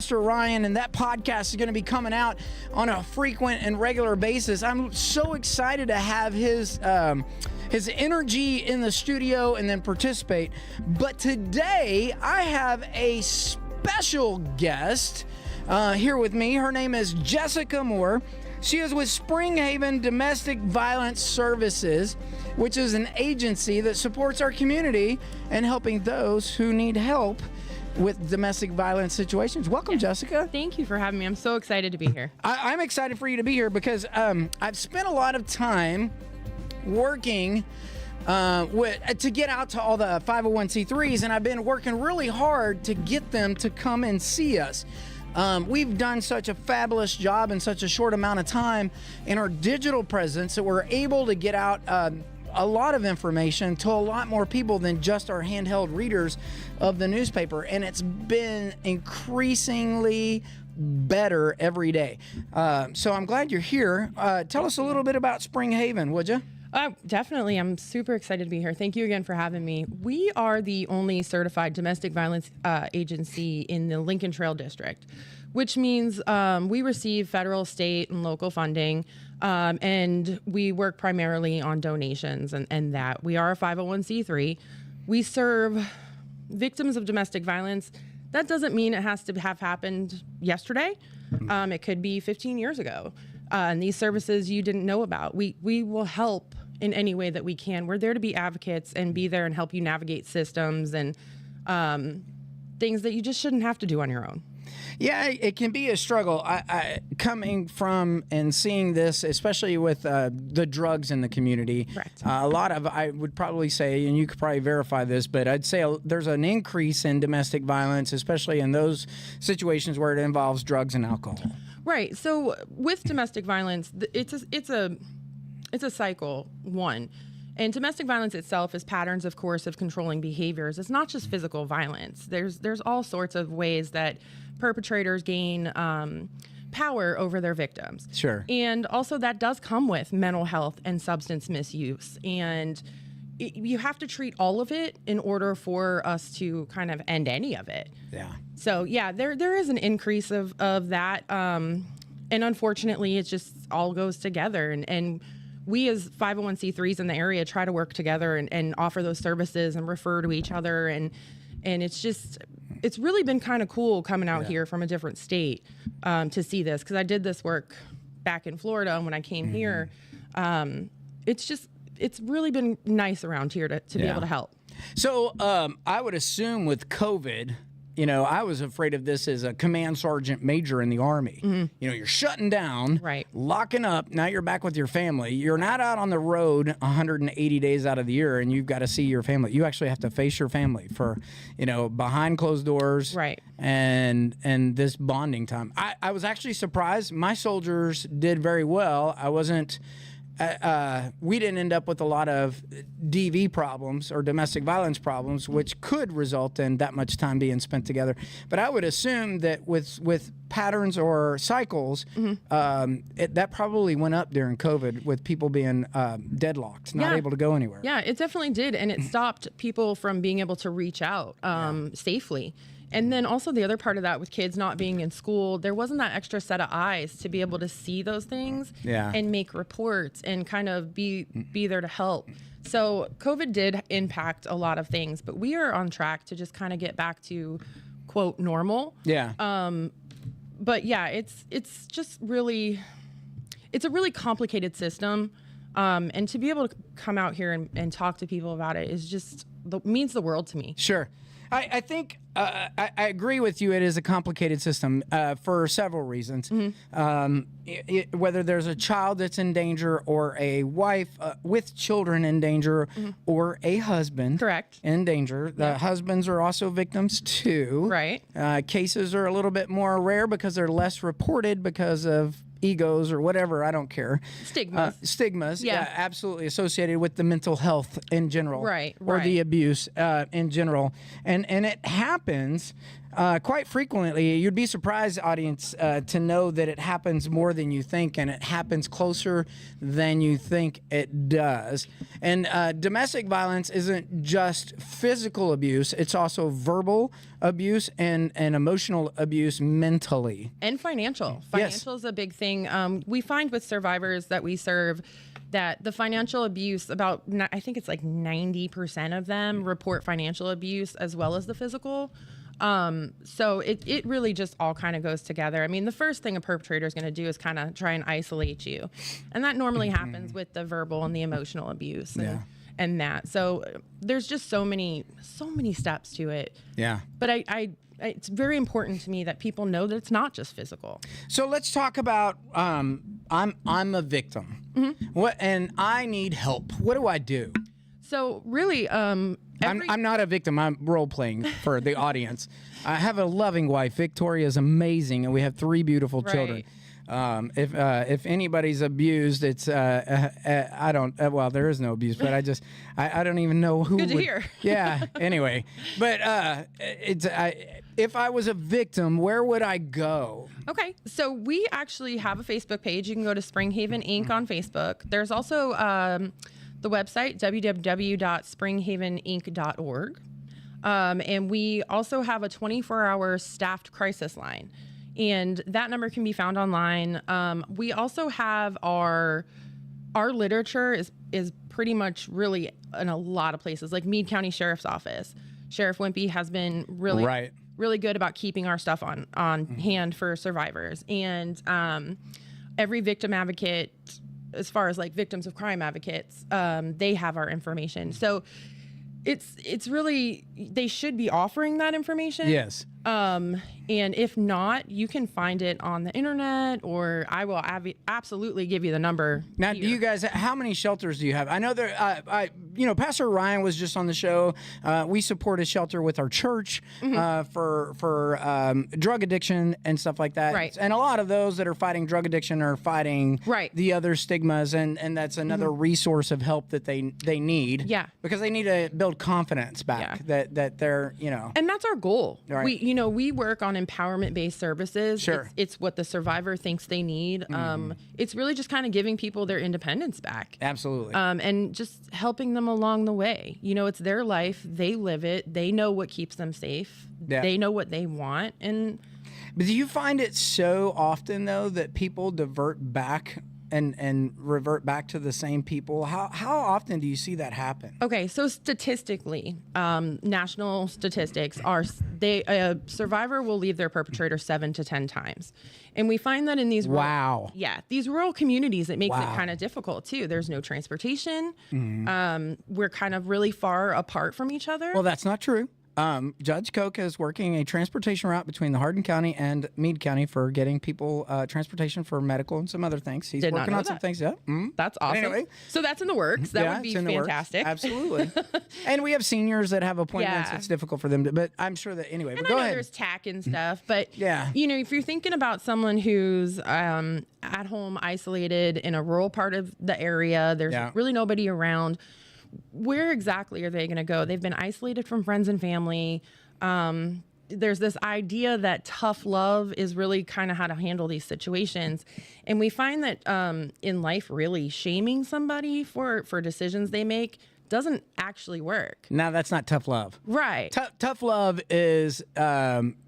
Pastor Ryan, and that podcast is going to be coming out on a frequent and regular basis. I'm so excited to have his energy in the studio and then participate. But today I have a special guest here with me. Her name is Jessica Moore. She is with Springhaven Domestic Violence Services, which is an agency that supports our community and helping those who need help with domestic violence situations. Welcome, Jessica. Thank you for having me. I'm so excited to be here. I'm excited for you to be here because I've spent a lot of time working to get out to all the 501c3s, and I've been working really hard to get them to come and see us. We've done such a fabulous job in such a short amount of time in our digital presence that we're able to get out a lot of information to a lot more people than just our handheld readers of the newspaper. And it's been increasingly better every day. So I'm glad you're here. Tell us a little bit about Springhaven, would you? Definitely. I'm super excited to be here. Thank you again for having me. We are the only certified domestic violence agency in the Lincoln Trail District, which means we receive federal, state, and local funding, and we work primarily on donations and that. We are a 501c3. We serve victims of domestic violence. That doesn't mean it has to have happened yesterday. It could be 15 years ago. And these services you didn't know about. We will help in any way that we can. We're there to be advocates and be there and help you navigate systems and things that you just shouldn't have to do on your own. Yeah, it can be a struggle. I coming from and seeing this, especially with the drugs in the community. Correct. A lot of, I would probably say, and you could probably verify this, but I'd say there's an increase in domestic violence, especially in those situations where it involves drugs and alcohol. Right. So with domestic violence, it's a cycle, one. And domestic violence itself is patterns, of course, of controlling behaviors. It's not just physical violence. There's all sorts of ways that perpetrators gain power over their victims. Sure. And also that does come with mental health and substance misuse. And you have to treat all of it in order for us to kind of end any of it. Yeah. So yeah, there is an increase of that. And unfortunately, it just all goes together. And we as 501c3s in the area try to work together and offer those services and refer to each other. And it's really been kind of cool coming out here from a different state to see this, because I did this work back in Florida. And when I came here, it's really been nice around here to be able to help. So I would assume with COVID, I was afraid of this as a command sergeant major in the Army. Mm-hmm. You're shutting down, right, locking up. Now you're back with your family. You're not out on the road 180 days out of the year, and you've got to see your family. You actually have to face your family for, behind closed doors, right, and this bonding time. I was actually surprised. My soldiers did very well. I wasn't. We didn't end up with a lot of DV problems or domestic violence problems, which could result in that much time being spent together. But I would assume that with patterns or cycles, that probably went up during COVID with people being deadlocked, not able to go anywhere. Yeah, it definitely did. And it stopped people from being able to reach out safely. And then also the other part of that, with kids not being in school, there wasn't that extra set of eyes to be able to see those things and make reports and kind of be there to help. So COVID did impact a lot of things, but we are on track to just kind of get back to, quote, normal. Yeah. But yeah, it's just really, it's a really complicated system. And to be able to come out here and talk to people about it is just means the world to me. Sure. I think I agree with you. It is a complicated system for several reasons. Mm-hmm. Whether there's a child that's in danger, or a wife with children in danger, or a husband in danger. The husbands are also victims too. Right. Cases are a little bit more rare because they're less reported because of egos or whatever, I don't care. Stigmas. Yeah, absolutely associated with the mental health in general. Right. Or the abuse in general. And it happens quite frequently. You'd be surprised, audience, to know that it happens more than you think, and it happens closer than you think it does. And domestic violence isn't just physical abuse, it's also verbal abuse and emotional abuse mentally. And financial. Financial is a big thing. We find with survivors that we serve that the financial abuse, I think it's like 90% of them report financial abuse as well as the physical. So it really just all kind of goes together. I mean, the first thing a perpetrator is going to do is kind of try and isolate you. And that normally happens with the verbal and the emotional abuse and that. So there's just so many steps to it. Yeah. But it's very important to me that people know that it's not just physical. So let's talk about I'm a victim. And I need help. What do I do? So really, I'm not a victim. I'm role playing for the audience. I have a loving wife. Victoria is amazing, and we have 3 beautiful children. If anybody's abused, it's I don't. Well, there is no abuse, but I don't even know who. Good to hear. Yeah. Anyway, but if I was a victim, where would I go? Okay, so we actually have a Facebook page. You can go to Springhaven Inc. on Facebook. There's also the website, www.springhaveninc.org. And we also have a 24-hour staffed crisis line. And that number can be found online. We also have our literature is pretty much really in a lot of places, like Meade County Sheriff's Office. Sheriff Wimpy has been really good about keeping our stuff on hand for survivors. And every victim advocate, as far as like victims of crime advocates, they have our information. So it's really, they should be offering that information. Yes. And if not, you can find it on the internet, or I will absolutely give you the number. Now, here. do you guys, how many shelters do you have? I know there, Pastor Ryan was just on the show. We support a shelter with our church for drug addiction and stuff like that. Right. And a lot of those that are fighting drug addiction are fighting the other stigmas, and that's another resource of help that they need. Yeah. Because they need to build confidence back that they're, And that's our goal. Right. We work on empowerment-based services. Sure. It's what the survivor thinks they need. It's really just kind of giving people their independence back. Absolutely. And just helping them along the way. It's their life. They live it. They know what keeps them safe. Yeah. They know what they want. But do you find it so often, though, that people divert back and revert back to the same people? How often do you see that happen? Okay, so statistically, national statistics are a survivor will leave their perpetrator 7 to 10 times, and we find that in these these rural communities, it makes it kind of difficult too. There's no transportation. We're kind of really far apart from each other. Well, that's not true. Judge Koch is working a transportation route between the Hardin County and Meade County for getting people transportation for medical and some other things. He's working on some things. Yeah, that's awesome. Anyway, so that's in the works. That would be fantastic. Absolutely. And we have seniors that have appointments. It's difficult for them, but I'm sure that anyway. But go ahead. There's TAC and stuff, but yeah, if you're thinking about someone who's at home, isolated in a rural part of the area, there's really nobody around. Where exactly are they going to go? They've been isolated from friends and family. There's this idea that tough love is really kind of how to handle these situations. And we find that in life, really shaming somebody for decisions they make doesn't actually work. Now, that's not tough love. Right. Tough love is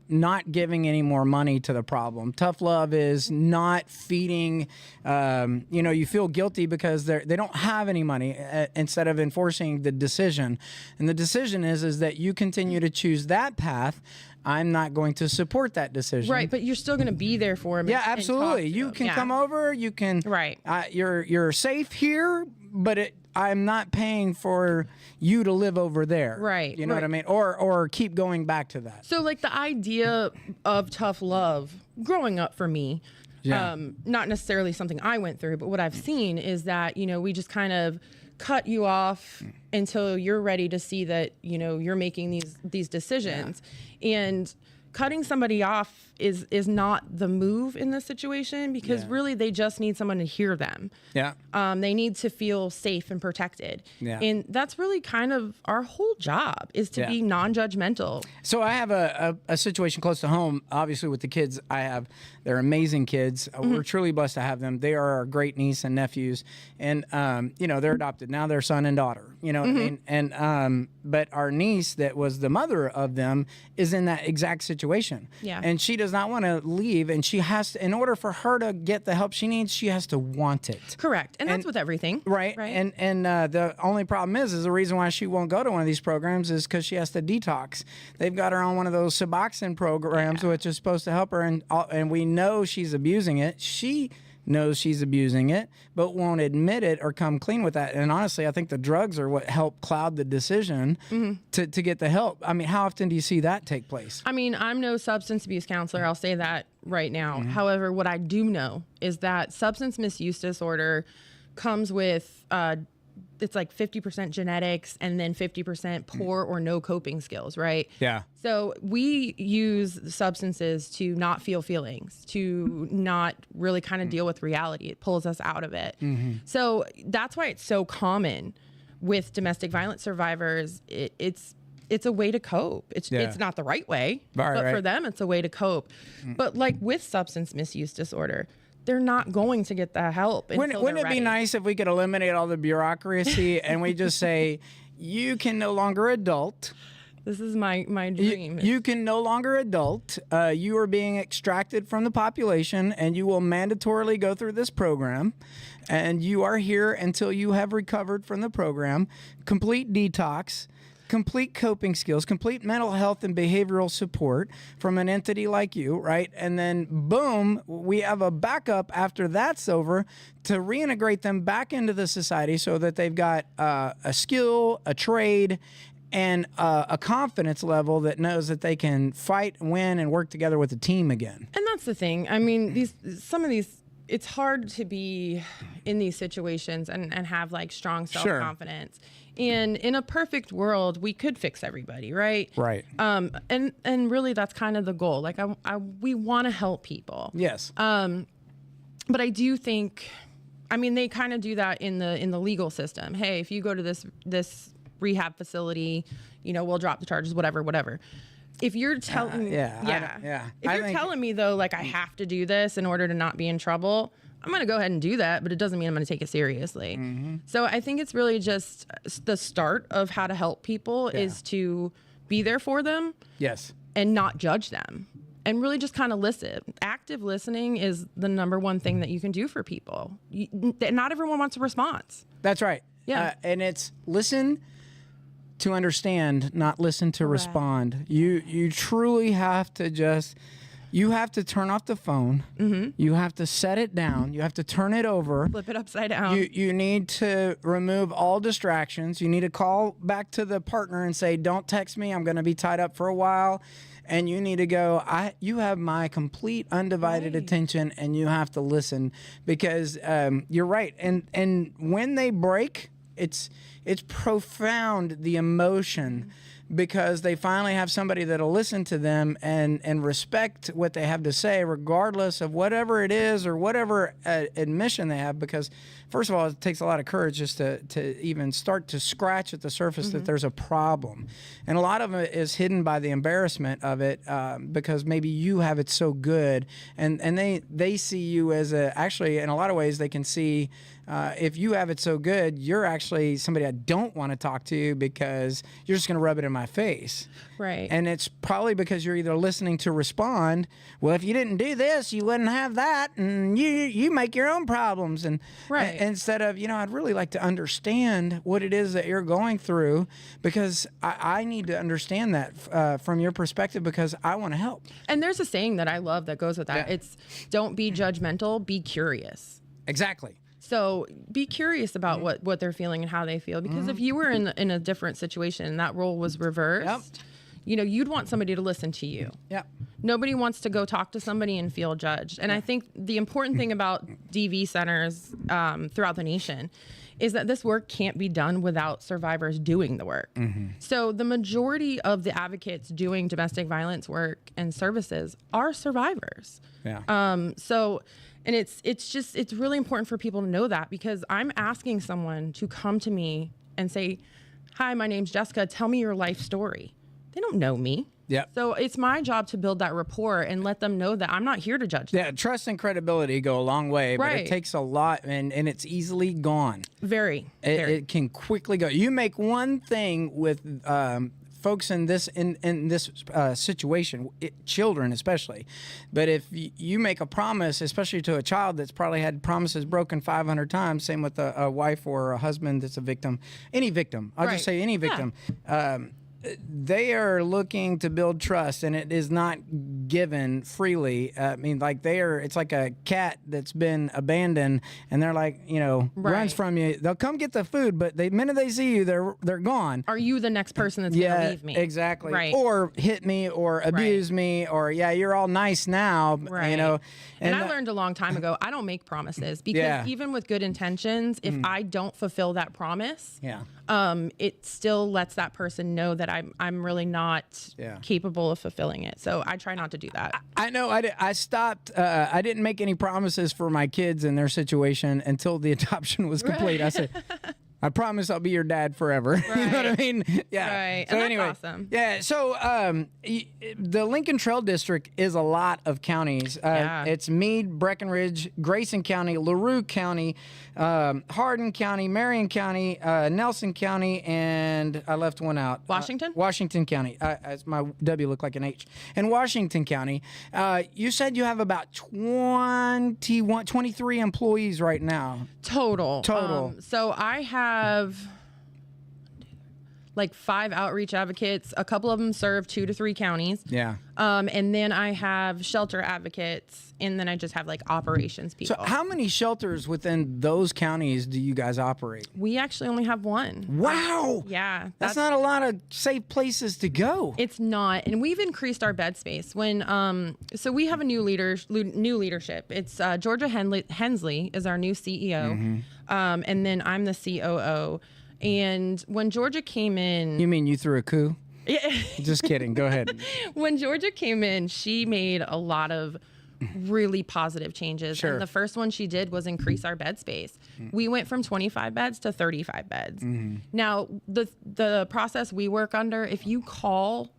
not giving any more money to the problem. Tough love is not feeding, you feel guilty because they don't have any money instead of enforcing the decision. And the decision is that you continue to choose that path. I'm not going to support that decision. Right, but you're still going to be there for him. Yeah, absolutely. You can come over. You can. Right. You're safe here, but I'm not paying for you to live over there. Right. You know what I mean? Or keep going back to that. So like the idea of tough love growing up for me, not necessarily something I went through, but what I've seen is that, we just kind of cut you off until you're ready to see that, you're making these decisions. And cutting somebody off is not the move in this situation, because really they just need someone to hear them. Yeah. They need to feel safe and protected. Yeah. And that's really kind of our whole job, is to be non-judgmental. So I have a situation close to home, obviously, with the kids I have. They're amazing kids. We're truly blessed to have them. They are our great niece and nephews. And, they're adopted. Now they're son and daughter, you know what I mean? And, but our niece that was the mother of them is in that exact situation. Yeah. And she does not want to leave. And she has to, in order for her to get the help she needs, she has to want it. Correct. And that's with everything. Right. And the only problem is the reason why she won't go to one of these programs is because she has to detox. They've got her on one of those Suboxone programs, which is supposed to help her. And we know she's abusing it. She knows she's abusing it, but won't admit it or come clean with that. And honestly, I think the drugs are what help cloud the decision to get the help. I mean, how often do you see that take place? I mean, I'm no substance abuse counselor. I'll say that right now. However, what I do know is that substance misuse disorder comes with it's like 50% genetics and then 50% poor or no coping skills, right? Yeah. So we use substances to not feel feelings, to not really kind of deal with reality. It pulls us out of it. So that's why it's so common with domestic violence survivors. It's a way to cope. It's not the right way, but for them, it's a way to cope. But like with substance misuse disorder, they're not going to get the help. Wouldn't it be nice if we could eliminate all the bureaucracy and we just say, you can no longer adult. This is my dream. You can no longer adult. You are being extracted from the population, and you will mandatorily go through this program. And you are here until you have recovered from the program. Complete detox. Complete coping skills, complete mental health and behavioral support from an entity like you, right? And then boom, we have a backup after that's over to reintegrate them back into the society so that they've got a skill, a trade, and a confidence level that knows that they can fight, win, and work together with a team again. And that's the thing. I mean, some of these, it's hard to be in these situations and have like strong self-confidence. Sure. And in a perfect world, we could fix everybody, right? Right. And really, that's kind of the goal. Like, we want to help people. Yes. But I do think, I mean, they kind of do that in the legal system. Hey, if you go to this rehab facility, we'll drop the charges, whatever. If you're telling, if you're telling me though, like I have to do this in order to not be in trouble, I'm going to go ahead and do that, but it doesn't mean I'm going to take it seriously. So I think it's really just the start of how to help people is to be there for them. Yes. And not judge them. And really just kind of listen. Active listening is the number one thing that you can do for people. Not everyone wants a response. That's right. Yeah. And it's listen to understand, not listen to respond. You truly have to you have to turn off the phone. You have to set it down. You have to turn it over. Flip it upside down. You need to remove all distractions. You need to call back to the partner and say, don't text me. I'm going to be tied up for a while. And you need to go, you have my complete undivided attention, and you have to listen because you're right. And when they break, it's profound, the emotion, because they finally have somebody that'll listen to them and respect what they have to say, regardless of whatever it is or whatever admission they have. Because first of all, it takes a lot of courage just to even start to scratch at the surface that there's a problem. And a lot of it is hidden by the embarrassment of it because maybe you have it so good. And they see you as actually, in a lot of ways, they can see if you have it so good, you're actually somebody I don't want to talk to because you're just going to rub it in my face. Right. And it's probably because you're either listening to respond, well, if you didn't do this, you wouldn't have that, and you make your own problems. And instead of, I'd really like to understand what it is that you're going through, because I need to understand that from your perspective, because I want to help. And there's a saying that I love that goes with that. Yeah. It's don't be judgmental, be curious. Exactly. So be curious about what they're feeling and how they feel, because if you were in a different situation and that role was reversed, you'd want somebody to listen to you. Yeah. Nobody wants to go talk to somebody and feel judged. And I think the important thing about DV centers throughout the nation is that this work can't be done without survivors doing the work. So the majority of the advocates doing domestic violence work and services are survivors. Yeah. And it's really important for people to know that, because I'm asking someone to come to me and say, hi, my name's Jessica, tell me your life story. They don't know me. Yeah. So it's my job to build that rapport and let them know that I'm not here to judge them. Yeah, trust and credibility go a long way, but it takes a lot, and it's easily gone. Very. It can quickly go. You make one thing with folks in this situation, children especially, but if you make a promise, especially to a child that's probably had promises broken 500 times, same with a wife or a husband that's a victim, any victim. I'll just say any victim. They are looking to build trust, and it is not given freely. I mean, like it's like a cat that's been abandoned, and they're like, runs from you. They'll come get the food, but the minute they see you, they're gone. Are you the next person that's going to leave me? Exactly. Right. Or hit me, or abuse me, or you're all nice now, And I learned a long time ago, I don't make promises, because even with good intentions, if I don't fulfill that promise, it still lets that person know that I'm really not capable of fulfilling it. So I try not to do that. I know. I stopped. I didn't make any promises for my kids in their situation until the adoption was complete. I said, I promise I'll be your dad forever. You know what I mean? Yeah. Right. So and anyway, that's awesome. Yeah. So the Lincoln Trail District is a lot of counties. It's Meade, Breckenridge, Grayson County, LaRue County, Hardin County, Marion County, Nelson County, and I left one out. Washington? Washington County. My W looked like an H. In Washington County, you said you have about 23 employees right now. Total. So I have like 5 outreach advocates. A couple of them serve 2 to 3 counties. Yeah. And then I have shelter advocates, and then I just have like operations people. So how many shelters within those counties do you guys operate? We actually only have 1. Wow. Yeah. That's not a lot of safe places to go. It's not. And we've increased our bed space. When so we have a new leadership. It's Georgia Hensley is our new CEO. And then I'm the COO. And when Georgia came in... You mean you threw a coup? Yeah. Just kidding. Go ahead. When Georgia came in, she made a lot of really positive changes. Sure. And the first one she did was increase our bed space. We went from 25 beds to 35 beds. Now, the process we work under, if you call,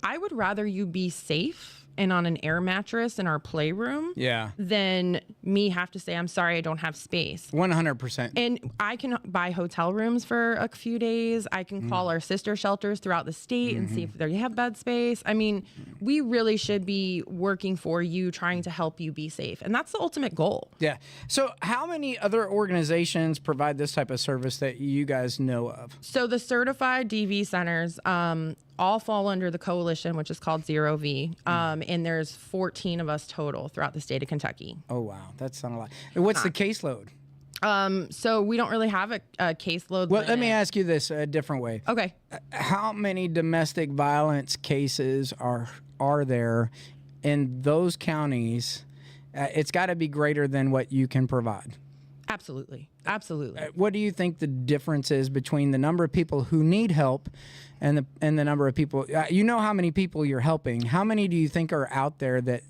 I would rather you be safe and on an air mattress in our playroom than me have to say, I'm sorry, I don't have space. 100%. And I can buy hotel rooms for a few days. I can call our sister shelters throughout the state and see if they have bed space. I mean, we really should be working for you, trying to help you be safe. And that's the ultimate goal. Yeah. So how many other organizations provide this type of service that you guys know of? So the certified DV centers, all fall under the coalition, which is called Zero V. And there's 14 of us total throughout the state of Kentucky. Oh, wow. That's not a lot. And what's the caseload? So we don't really have a caseload. Well, let me ask you this a different way. Okay. How many domestic violence cases are there in those counties? It's got to be greater than what you can provide. Absolutely. Absolutely. What do you think the difference is between the number of people who need help and the number of people? You know how many people you're helping. How many do you think are out there that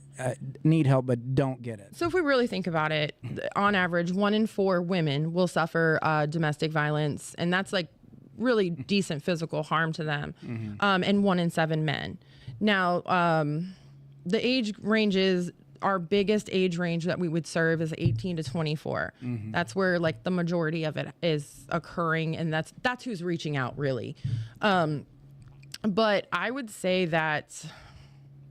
need help but don't get it? So if we really think about it, on average, 1 in 4 women will suffer domestic violence, and that's like really decent physical harm to them, and 1 in 7 men. Now, the age ranges... Our biggest age range that we would serve is 18 to 24. That's where like the majority of it is occurring, and that's who's reaching out really. But I would say that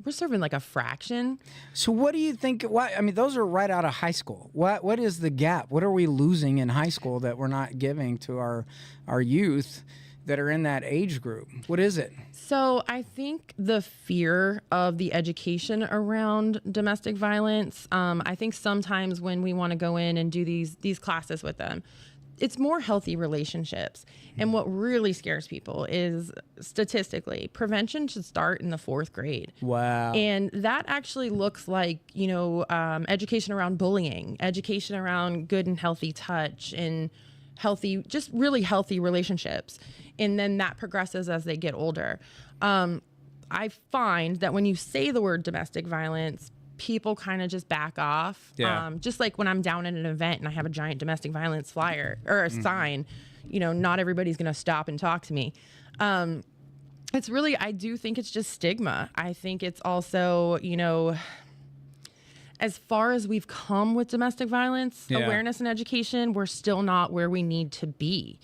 we're serving like a fraction. So what do you think? I mean, those are right out of high school. What is the gap? What are we losing in high school that we're not giving to our youth that are in that age group? What is it? So I think the fear of the education around domestic violence, I think sometimes when we want to go in and do these classes with them, it's more healthy relationships. And what really scares people is, statistically, prevention should start in the 4th grade. Wow. And that actually looks like, education around bullying, education around good and healthy touch, and healthy, just really healthy relationships. And then that progresses as they get older. I find that when you say the word domestic violence, people kind of just back off. Yeah. Just like when I'm down at an event and I have a giant domestic violence flyer or a sign, not everybody's going to stop and talk to me. It's really, I do think it's just stigma. I think it's also, as far as we've come with domestic violence awareness and education, we're still not where we need to be.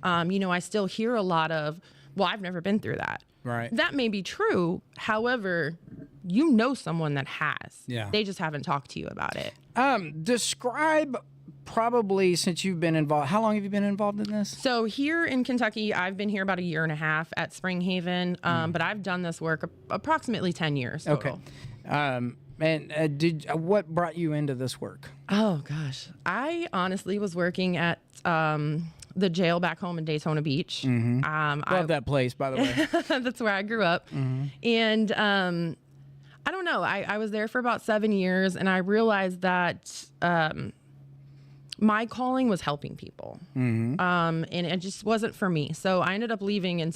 I still hear a lot of, well, I've never been through that. Right. That may be true. However, someone that has. Yeah. They just haven't talked to you about it. Describe, probably, since you've been involved, how long have you been involved in this? So here in Kentucky, I've been here about 1.5 years at Spring Haven, but I've done this work approximately 10 years total. Okay. What brought you into this work? Oh, gosh. I honestly was working at the jail back home in Daytona Beach. Love that place, by the way. That's where I grew up. And I don't know. I was there for about 7 years, and I realized that my calling was helping people. And it just wasn't for me. So I ended up leaving, and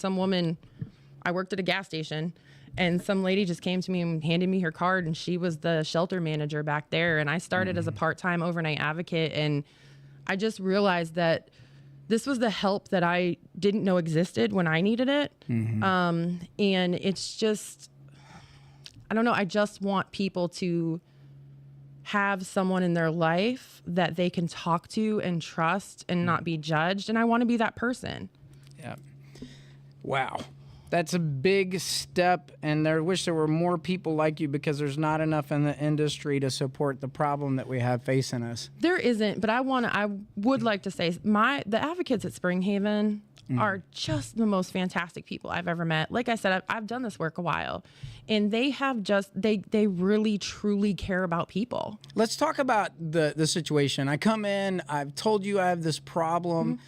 I worked at a gas station, and some lady just came to me and handed me her card, and she was the shelter manager back there. And I started as a part-time overnight advocate, and I just realized that this was the help that I didn't know existed when I needed it. And it's just, I don't know, I just want people to have someone in their life that they can talk to and trust and not be judged. And I want to be that person. Yeah. Wow. That's a big step, and I wish there were more people like you, because there's not enough in the industry to support the problem that we have facing us. There isn't, but I would like to say the advocates at Spring Haven are just the most fantastic people I've ever met. Like I said, I've done this work a while, and they have they really truly care about people. Let's talk about the situation. I come in, I've told you I have this problem.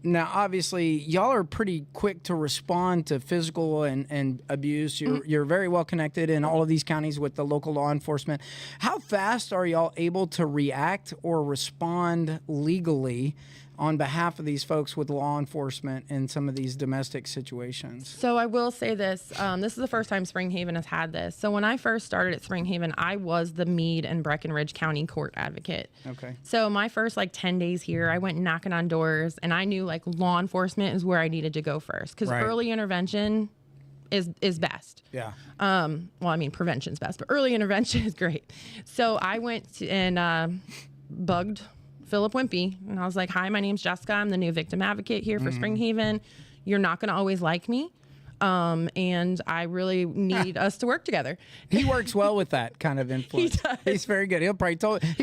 Now, obviously, y'all are pretty quick to respond to physical and abuse. You're very well connected in all of these counties with the local law enforcement. How fast are y'all able to react or respond legally on behalf of these folks with law enforcement in some of these domestic situations? So I will say this. This is the first time Spring Haven has had this. So when I first started at Spring Haven, I was the Meade and Breckenridge County Court Advocate. Okay. So my first 10 days here, I went knocking on doors, and I knew law enforcement is where I needed to go first, because early intervention is best. Yeah. Well, I mean, prevention's best, but early intervention is great. So I went and bugged Philip Wimpy, and I was like, hi, my name's Jessica. I'm the new victim advocate here for Spring Haven. You're not going to always like me. And I really need us to work together. He works well with that kind of influence. He does. He's very good. He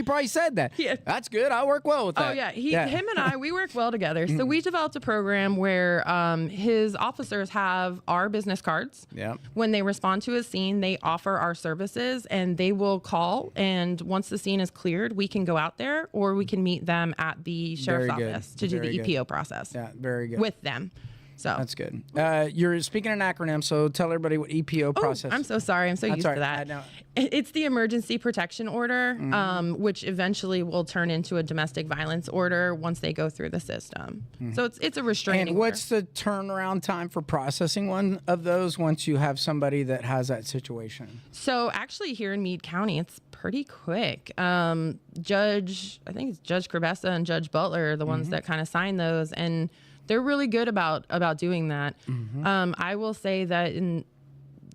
probably said that. Yeah. That's good. I work well with that. Oh yeah. Him and I, we work well together. So we developed a program where his officers have our business cards. Yeah. When they respond to a scene, they offer our services, and they will call. And once the scene is cleared, we can go out there, or we can meet them at the sheriff's office to do the EPO process. Yeah, very good. With them. So that's good. You're speaking an acronym, so tell everybody what EPO process. I'm so sorry. I'm so used to that. I know. It's the Emergency Protection Order, which eventually will turn into a domestic violence order once they go through the system. So it's a restraining order. And what's the turnaround time for processing one of those once you have somebody that has that situation? So actually here in Meade County, it's pretty quick. I think it's Judge Crabessa and Judge Butler are the ones that kind of sign those, and they're really good about doing that. I will say that in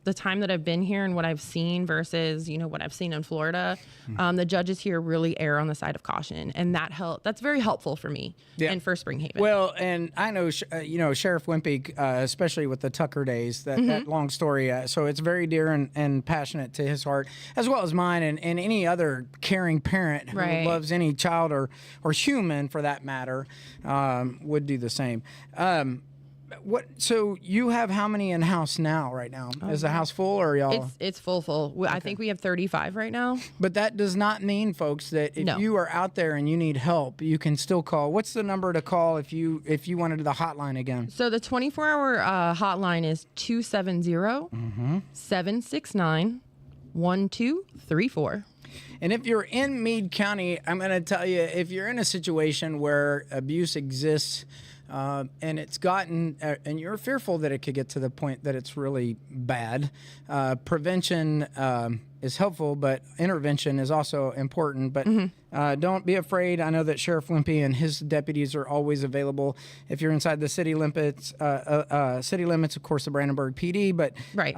the time that I've been here and what I've seen versus, what I've seen in Florida, the judges here really err on the side of caution, and that's very helpful for me and for Spring Haven. Well, and I know, Sheriff Wimpy, especially with the Tucker days, that long story. So it's very dear and passionate to his heart, as well as mine, and any other caring parent who loves any child or human for that matter would do the same. what? So you have how many in house now? Right now, is the house full or y'all? It's full. I think we have 35 right now. But that does not mean, folks, that if No. you are out there and you need help, you can still call. What's the number to call if you wanted the hotline again? So the 24-hour hotline is 270-769-1234. And if you're in Meade County, I'm going to tell you, if you're in a situation where abuse exists and it's gotten, and you're fearful that it could get to the point that it's really bad, prevention is helpful, but intervention is also important. But don't be afraid. I know that Sheriff Wimpy and his deputies are always available. If you're inside the city limits, of course, the Brandenburg PD, but Right.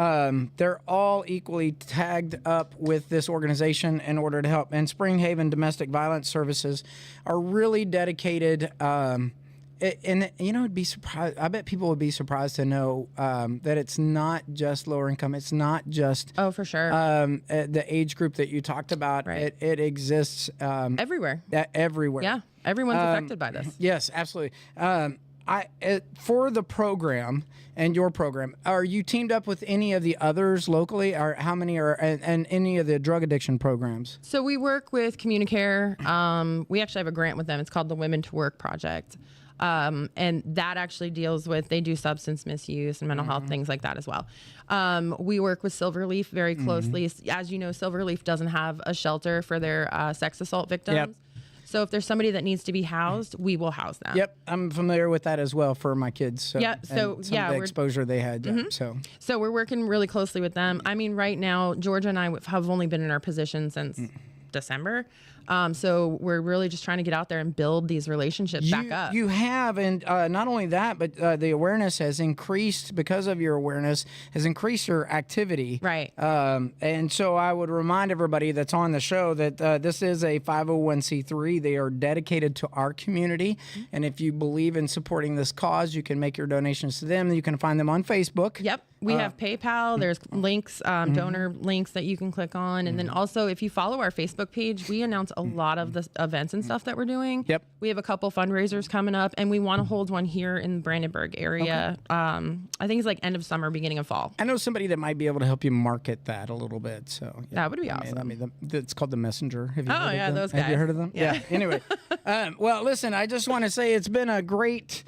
They're all equally tagged up with this organization in order to help. And Springhaven Domestic Violence Services are really dedicated. And it'd be surprised. I bet people would be surprised to know that it's not just lower income. It's not just For sure. the age group that you talked about. Right. It exists Everywhere. everywhere. Yeah. Everyone's affected by this. Yes, absolutely. For the program and your program, are you teamed up with any of the others locally, or how many are, and any of the drug addiction programs? So we work with Communicare. We actually have a grant with them. It's called the Women to Work Project. And that actually deals with, they do substance misuse and mental health, things like that as well. We work with Silverleaf very closely. As you know, Silverleaf doesn't have a shelter for their sex assault victims. Yep. So if there's somebody that needs to be housed, we will house them. Yep, I'm familiar with that as well for my kids. So, Yeah, so, and some yeah, of the we're- exposure they had. Yeah, So we're working really closely with them. I mean, right now, Georgia and I have only been in our position since December. So we're really just trying to get out there and build these relationships back up. You have, and not only that, but the awareness has increased because of your awareness, has increased your activity. Right. And so I would remind everybody that's on the show that this is a 501c3. They are dedicated to our community. And if you believe in supporting this cause, you can make your donations to them. You can find them on Facebook. Yep. We have PayPal. There's links, donor links that you can click on. And then also, if you follow our Facebook page, we announce a lot of the events and stuff that we're doing. Yep. We have a couple fundraisers coming up, and we want to hold one here in the Brandenburg area. I think it's like end of summer, beginning of fall. I know somebody that might be able to help you market that a little bit. So yeah. That would be awesome. It's called The Messenger. Have you heard of yeah, them? those Have you guys. heard of them? Yeah. Anyway, well, listen, I just want to say it's been a great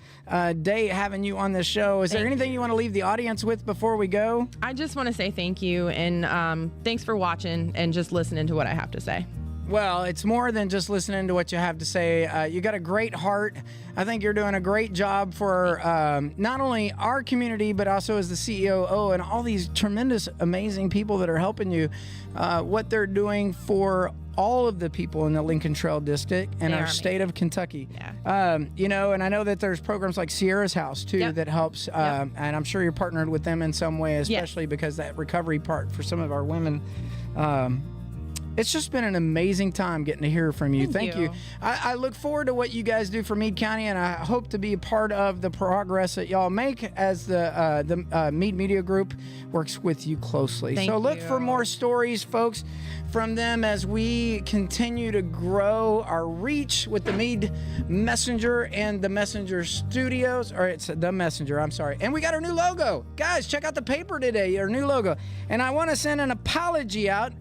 day having you on this show. Is there anything you want to leave the audience with before we go? I just want to say thank you, and thanks for watching and just listening to what I have to say. Well, it's more than just listening to what you have to say. You got a great heart. I think you're doing a great job for not only our community, but also as the CEO and all these tremendous, amazing people that are helping you. What they're doing for all of the people in the Lincoln Trail District and They our are state of Kentucky. Yeah. And I know that there's programs like Sierra's House too Yep. that helps, and I'm sure you're partnered with them in some way, especially because that recovery part for some of our women. It's just been an amazing time getting to hear from you. Thank you. I look forward to what you guys do for Meade County, and I hope to be a part of the progress that y'all make as the Meade Media Group works with you closely. Thank so look you. for more stories, folks, from them as we continue to grow our reach with the Meade Messenger and the Messenger Studios, or it's the Messenger, I'm sorry. And we got our new logo. Guys, check out the paper today, our new logo. And I want to send an apology out.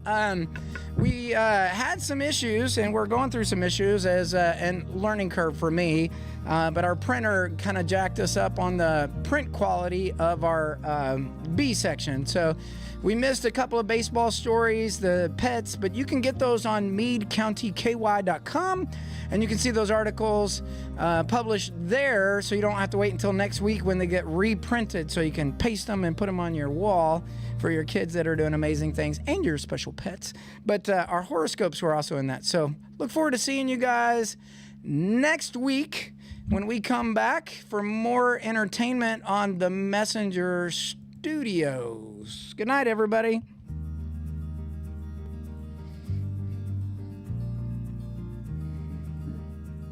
We had some issues, and we're going through some issues as and learning curve for me. But our printer kind of jacked us up on the print quality of our B section. So we missed a couple of baseball stories, the pets, but you can get those on meadecountyky.com, and you can see those articles published there, so you don't have to wait until next week when they get reprinted, so you can paste them and put them on your wall for your kids that are doing amazing things and your special pets. But our horoscopes were also in that. So look forward to seeing you guys next week when we come back for more entertainment on the Messenger Studios. Good night, everybody.